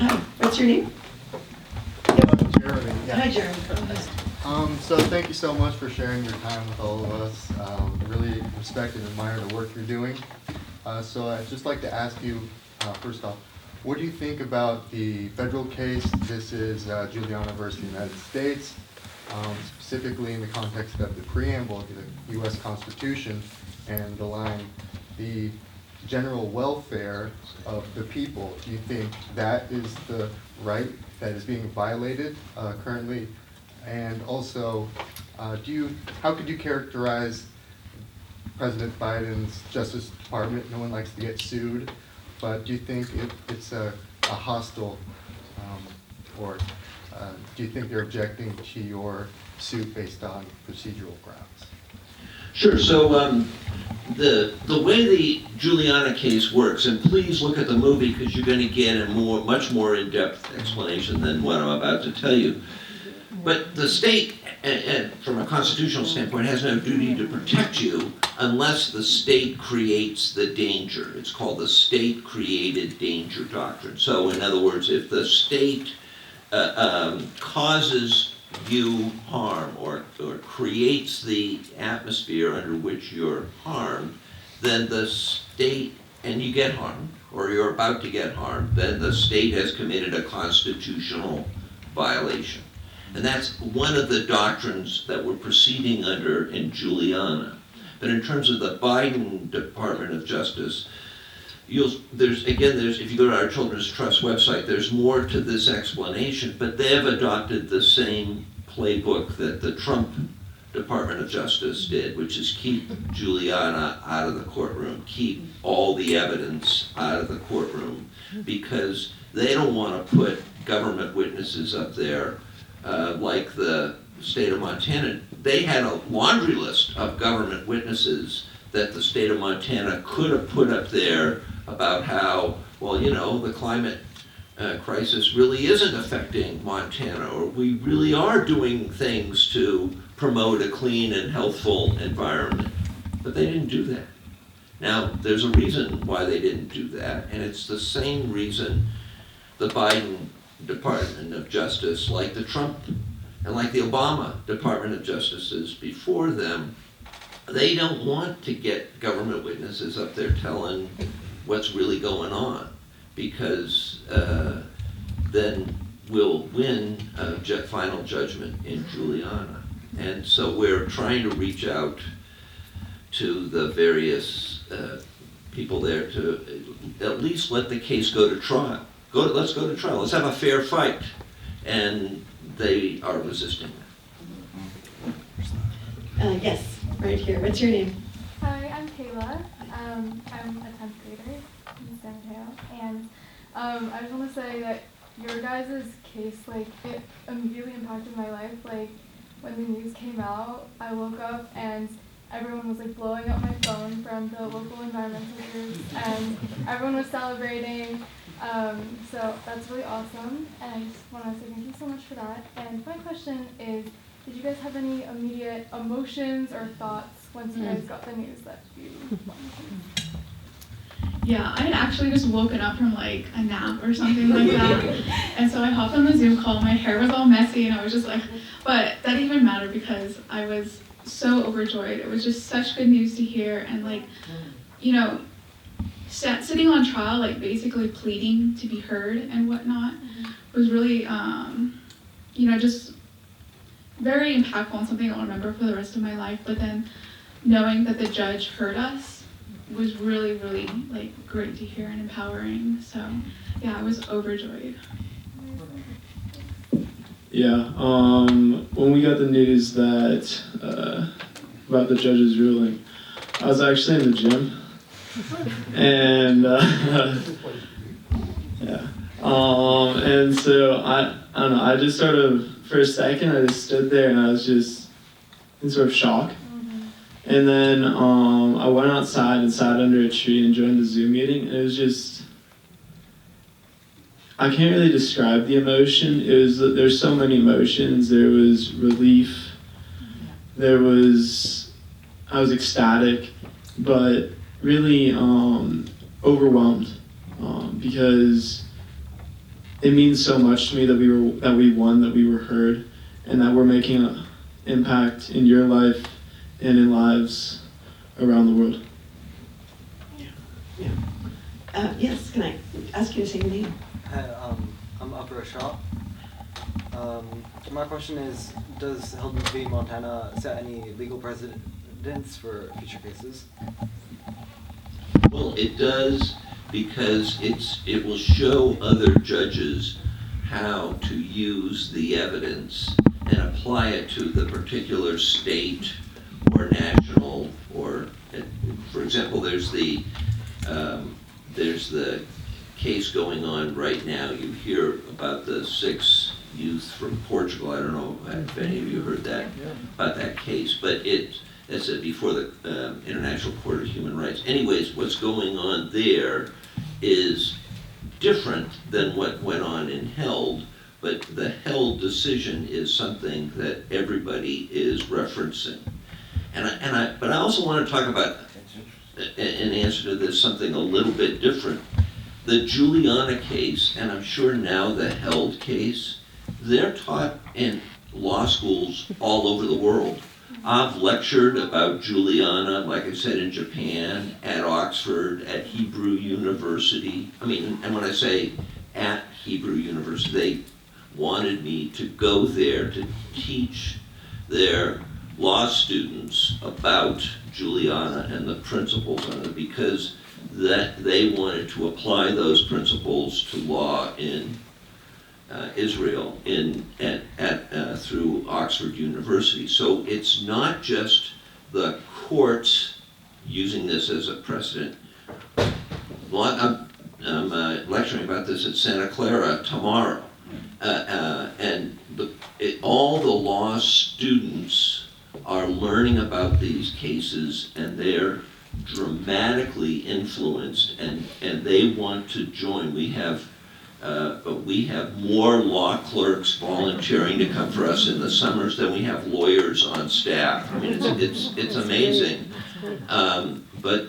Hi, what's your name? Jeremy. Yeah. Hi, Jeremy. So thank you so much for sharing your time with all of us. Really respect and admire the work you're doing. So I'd just like to ask you, first off, what do you think about the federal case? This is Juliana versus the United States, specifically in the context of the preamble of the U.S. Constitution and the line, the general welfare of the people. Do you think that is the right that is being violated currently? And also, how could you characterize President Biden's Justice Department? No one likes to get sued, but do you think it's a hostile, or do you think they're objecting to your suit based on procedural grounds? Sure. So the way the Juliana case works, and please look at the movie because you're going to get a much more in-depth explanation than what I'm about to tell you. But the state, from a constitutional standpoint, has no duty to protect you unless the state creates the danger. It's called the state-created danger doctrine. So in other words, if the state causes you harm or creates the atmosphere under which you're harmed, then the state, and you get harmed, or you're about to get harmed, then the state has committed a constitutional violation. And that's one of the doctrines that we're proceeding under in Juliana. But in terms of the Biden Department of Justice, there's if you go to our Children's Trust website, there's more to this explanation, but they have adopted the same playbook that the Trump Department of Justice did, which is keep Juliana out of the courtroom, keep all the evidence out of the courtroom, because they don't want to put government witnesses up there like the state of Montana. They had a laundry list of government witnesses that the state of Montana could have put up there about how, well, the climate crisis really isn't affecting Montana, or we really are doing things to promote a clean and healthful environment. But they didn't do that. Now, there's a reason why they didn't do that, and it's the same reason the Biden Department of Justice, like the Trump and like the Obama Department of Justices before them, they don't want to get government witnesses up there telling what's really going on, because then we'll win a final judgment in Juliana. And so we're trying to reach out to the various people there to at least let the case go to trial. Let's go to trial. Let's have a fair fight. And they are resisting that. Yes, right here. What's your name? Hi, I'm Kayla. I'm a 10th grader in San Mateo. And I just want to say that your guys' case, it immediately impacted my life. When the news came out, I woke up and everyone was blowing up my phone from the local environmental groups, and everyone was celebrating. So that's really awesome, and I just want to say thank you so much for that. And my question is, did you guys have any immediate emotions or thoughts once you guys got the news that you won? Yeah, I had actually just woken up from a nap or something like that. And so I hopped on the Zoom call, my hair was all messy, and I was just but that didn't even matter because I was so overjoyed. It was just such good news to hear, and sitting on trial, basically pleading to be heard and whatnot, was really, just very impactful and something I'll remember for the rest of my life. But then knowing that the judge heard us was really, really great to hear and empowering. So yeah, I was overjoyed. Yeah, when we got the news that about the judge's ruling, I was actually in the gym. And and so I don't know, I just sort of, for a second, I just stood there and I was just in sort of shock. And then I went outside and sat under a tree and joined the Zoom meeting. And it was just, I can't really describe the emotion. There's so many emotions. There was relief. I was ecstatic, but really overwhelmed, because it means so much to me that we won, that we were heard, and that we're making an impact in your life and in lives around the world. Yes, can I ask you to say your name? Hi, I'm Upper Shaw. My question is, does Hilton v. Montana set any legal precedents for future cases? Well, it does, because it will show other judges how to use the evidence and apply it to the particular state or national, or, for example, there's the case going on right now. You hear about the 6 youth from Portugal. I don't know if any of you heard that, about that case, but it's before the International Court of Human Rights. Anyways, what's going on there is different than what went on in Held, but the Held decision is something that everybody is referencing. But I also want to talk about, in answer to this, something a little bit different. The Juliana case, and I'm sure now the Held case, they're taught in law schools all over the world. I've lectured about Juliana, like I said, in Japan, at Oxford, at Hebrew University. I mean, and when I say at Hebrew University, they wanted me to go there to teach their law students about Juliana and the principles on it, because that they wanted to apply those principles to law in Israel through Oxford University. So it's not just the courts using this as a precedent. I'm lecturing about this at Santa Clara tomorrow, and all the law students are learning about these cases, and they're dramatically influenced, and they want to join. We have more law clerks volunteering to come for us in the summers than we have lawyers on staff. I mean, it's amazing. But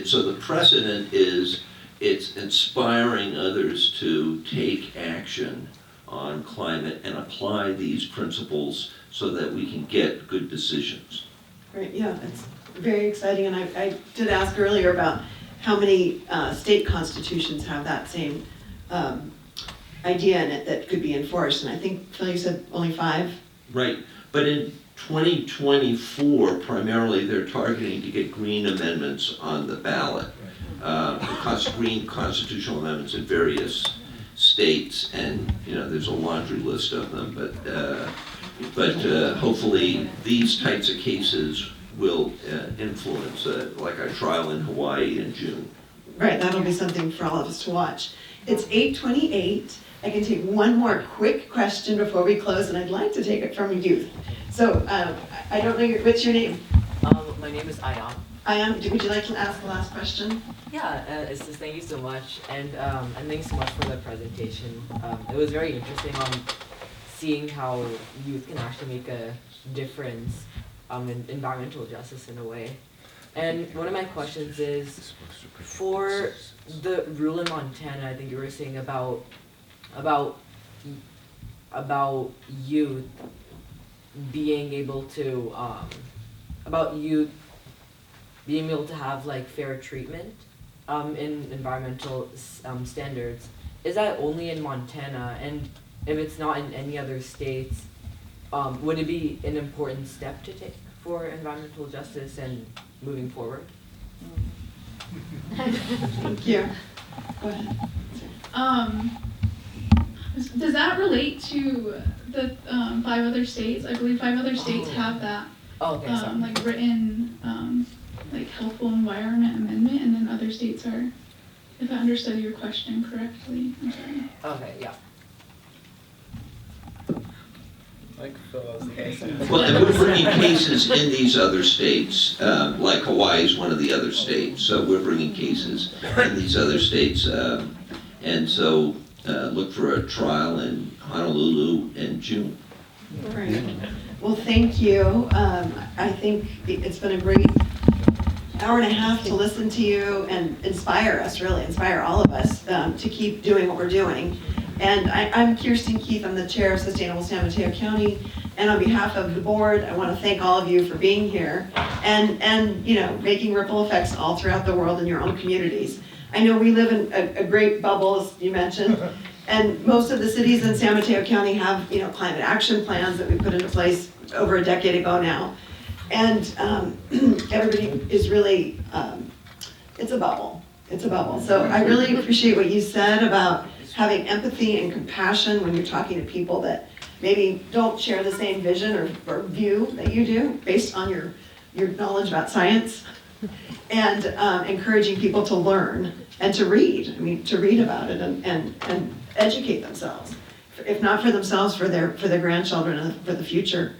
so the precedent is it's inspiring others to take action on climate and apply these principles so that we can get good decisions. Great, yeah, it's very exciting, and I did ask earlier about how many state constitutions have that same idea in it that could be enforced, and I think, Phil, you said only 5? Right, but in 2024, primarily they're targeting to get green amendments on the ballot. Green constitutional amendments in various states, and there's a laundry list of them, but hopefully these types of cases will influence, like our trial in Hawaii in June. Right, that'll be something for all of us to watch. It's 8:28. I can take one more quick question before we close, and I'd like to take it from a youth. So, I don't know, what's your name? My name is Ayan. Ayan, would you like to ask the last question? Yeah, it's just thank you so much, and thanks so much for the presentation. It was very interesting on seeing how youth can actually make a difference in environmental justice in a way. And one of my questions is, for the rule in Montana, I think you were saying about youth being able to have like fair treatment in environmental standards. Is that only in Montana? And if it's not in any other states, would it be an important step to take for environmental justice and moving forward? Thank you. Go ahead. Does that relate to the 5 other states? I believe 5 other states have that like written like healthful environment amendment, and then other states are, if I understood your question correctly. I'm sorry. Okay, yeah. Well, and we're bringing cases in these other states, like Hawaii is one of the other states, so we're bringing cases in these other states, and so look for a trial in Honolulu in June. All right. Well, thank you. I think it's been a great hour and a half to listen to you and inspire us, really, inspire all of us to keep doing what we're doing. And I'm Kirsten Keith, I'm the chair of Sustainable San Mateo County. And on behalf of the board, I want to thank all of you for being here and you know, making ripple effects all throughout the world in your own communities. I know we live in a great bubble, as you mentioned, and most of the cities in San Mateo County have, you know, climate action plans that we put into place over a decade ago now. And everybody is really, it's a bubble. It's a bubble. So I really appreciate what you said about having empathy and compassion when you're talking to people that maybe don't share the same vision or view that you do based on your knowledge about science, and encouraging people to learn and to read. I mean, to read about it and educate themselves, if not for themselves, for their grandchildren and for the future.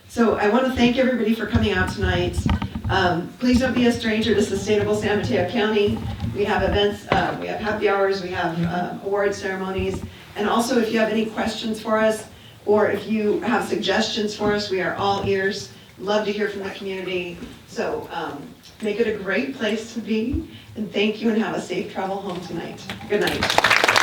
So I want to thank everybody for coming out tonight. Please don't be a stranger to Sustainable San Mateo County. We have events, we have happy hours, we have award ceremonies, and also if you have any questions for us, or if you have suggestions for us, we are all ears. Love to hear from the community. So make it a great place to be, and thank you, and have a safe travel home tonight. Good night.